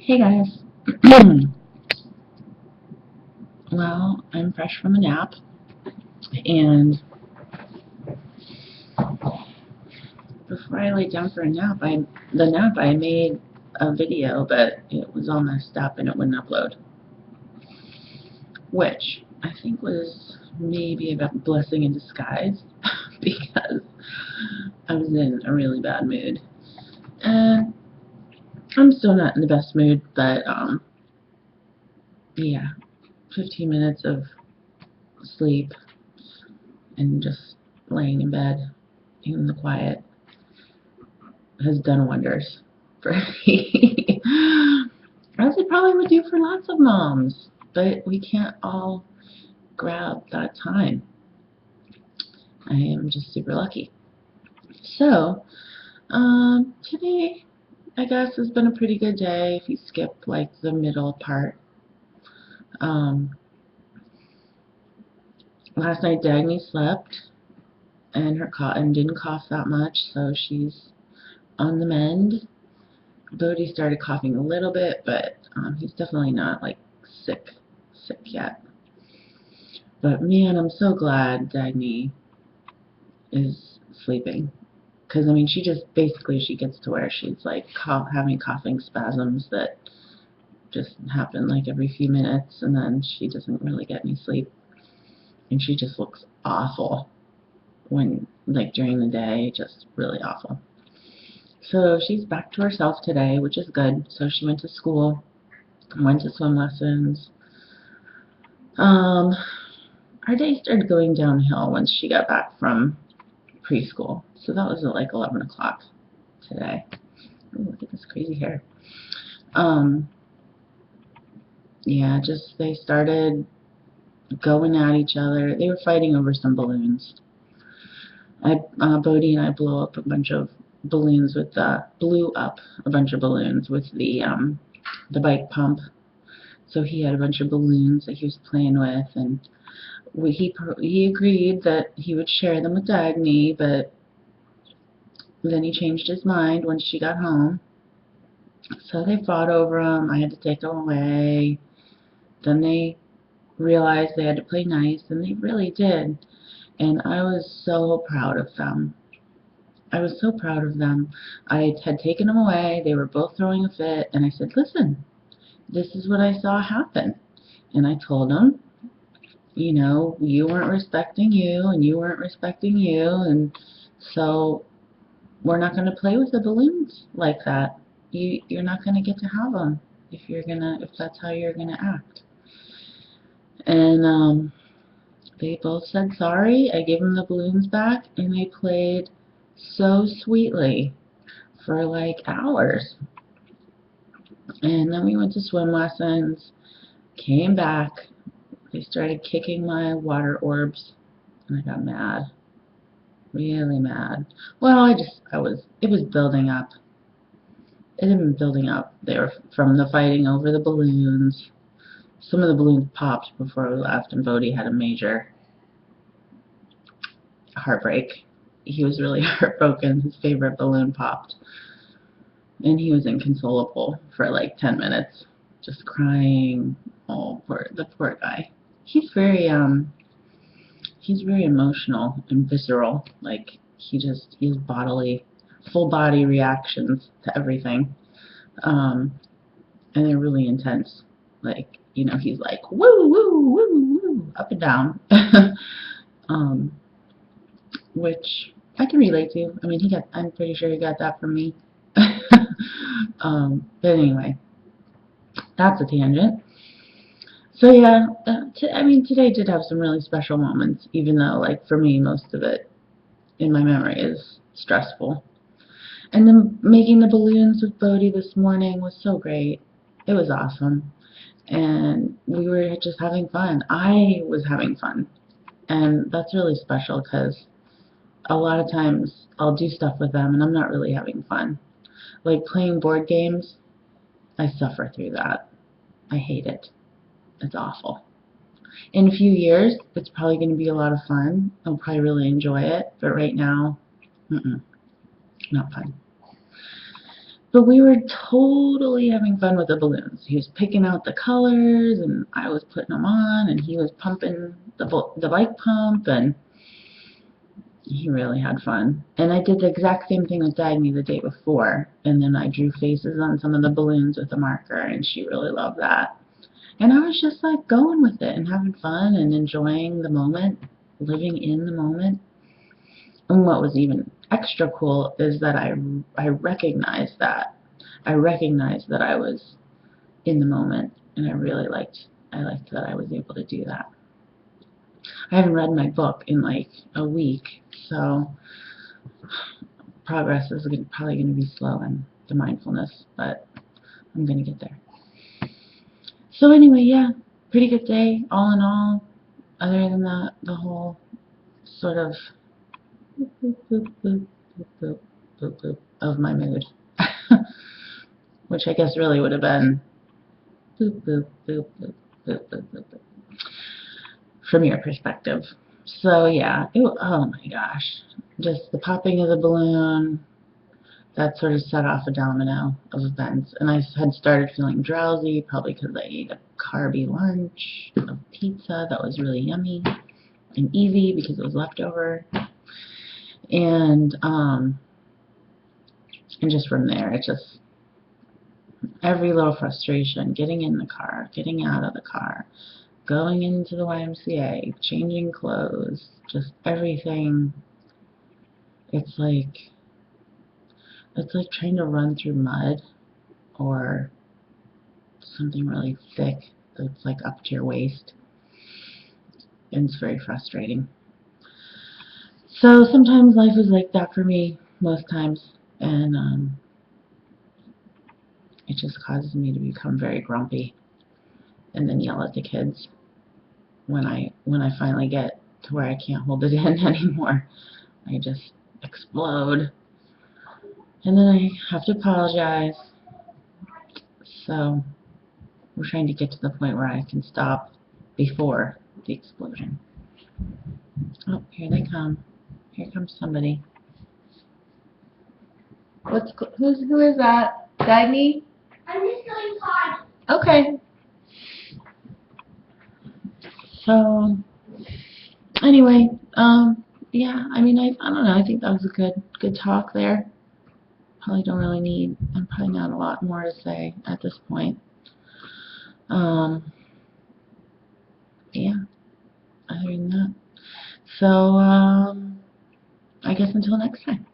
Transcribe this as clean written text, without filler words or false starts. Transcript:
Hey guys. Well, I'm fresh from a nap, and before I lay down for the nap I made a video, but it was all messed up and it wouldn't upload, which I think was maybe a blessing in disguise because I was in a really bad mood, and I'm still not in the best mood, but yeah, 15 minutes of sleep and just laying in bed in the quiet has done wonders for me. As it probably would do for lots of moms, but we can't all grab that time. I am just super lucky. So, today, I guess, has been a pretty good day if you skip like the middle part. Um, Last night, Dagny slept, and and didn't cough that much, so she's on the mend. Bodhi started coughing a little bit, but he's definitely not like sick yet. But man, I'm so glad Dagny is sleeping, because I mean, she gets to where she's like having coughing spasms that just happen like every few minutes, and then she doesn't really get any sleep, and she just looks awful when like during the day, just really awful. So she's back to herself today, which is good. So she went to school, went to swim lessons. Um, our day started going downhill once she got back from preschool. So that was at like 11 o'clock today. Ooh, look at this crazy hair. Um, yeah, just they started going at each other. They were fighting over some balloons. Bodie and I blew up a bunch of balloons with the bike pump. So he had a bunch of balloons that he was playing with, and he agreed that he would share them with Dagny, but then he changed his mind when she got home. So they fought over them. I had to take them away. Then they realized they had to play nice, and they really did. And I was so proud of them. I was so proud of them. I had taken them away. They were both throwing a fit, and I said, listen, this is what I saw happen. And I told them, you weren't respecting you, and you weren't respecting you, and so we're not going to play with the balloons like that. You're not going to get to have them if that's how you're gonna act. And they both said sorry. I gave them the balloons back, and they played so sweetly for like hours. And then we went to swim lessons, came back. They started kicking my water orbs, and I got mad, really mad. Well, it was building up. It had been building up. They were from the fighting over the balloons. Some of the balloons popped before we left, and Bodhi had a major heartbreak. He was really heartbroken. His favorite balloon popped, and he was inconsolable for like 10 minutes, just crying. Oh, the poor guy. He's very he's very emotional and visceral. Like he's full body reactions to everything, and they're really intense. Like he's like woo woo woo woo up and down, um, which I can relate to. I mean, I'm pretty sure he got that from me. But anyway, that's a tangent. So yeah, I mean, today did have some really special moments, even though, like, for me, most of it in my memory is stressful. And then making the balloons with Bodhi this morning was so great. It was awesome. And we were just having fun. I was having fun. And that's really special because a lot of times I'll do stuff with them and I'm not really having fun. Like playing board games, I suffer through that. I hate it. It's awful. In a few years, it's probably going to be a lot of fun. I'll probably really enjoy it. But right now, not fun. But we were totally having fun with the balloons. He was picking out the colors, and I was putting them on, and he was pumping the bike pump, and he really had fun. And I did the exact same thing with Dagny the day before, and then I drew faces on some of the balloons with a marker, and she really loved that. And I was just like going with it and having fun and enjoying the moment, living in the moment. And what was even extra cool is that I recognized that. I recognized that I was in the moment, and I liked that I was able to do that. I haven't read my book in like a week, so progress is probably going to be slow in the mindfulness, but I'm going to get there. So anyway, yeah, pretty good day all in all. Other than that, the whole sort of boop, boop, boop, boop, boop, boop, boop of my mood, which I guess really would have been boop, boop, boop, boop, boop, boop, boop, boop, from your perspective. So yeah, oh my gosh, just the popping of the balloon, that sort of set off a domino of events. And I had started feeling drowsy, probably because I ate a carby lunch of pizza that was really yummy and easy because it was leftover. And just from there, it just, every little frustration, getting in the car, getting out of the car, going into the YMCA, changing clothes, just everything. It's like trying to run through mud or something really thick that's like up to your waist. And it's very frustrating. So sometimes life is like that for me, most times, and it just causes me to become very grumpy and then yell at the kids when I finally get to where I can't hold it in anymore. I just explode, and then I have to apologize. So we're trying to get to the point where I can stop before the explosion. Oh, here they come. Here comes somebody. Who is that? Dagny? I'm just doing potty. Okay. So anyway, yeah, I mean, I don't know. I think that was a good talk there. Probably don't really need. I'm probably not a lot more to say at this point. Yeah. Other than that, so I guess until next time.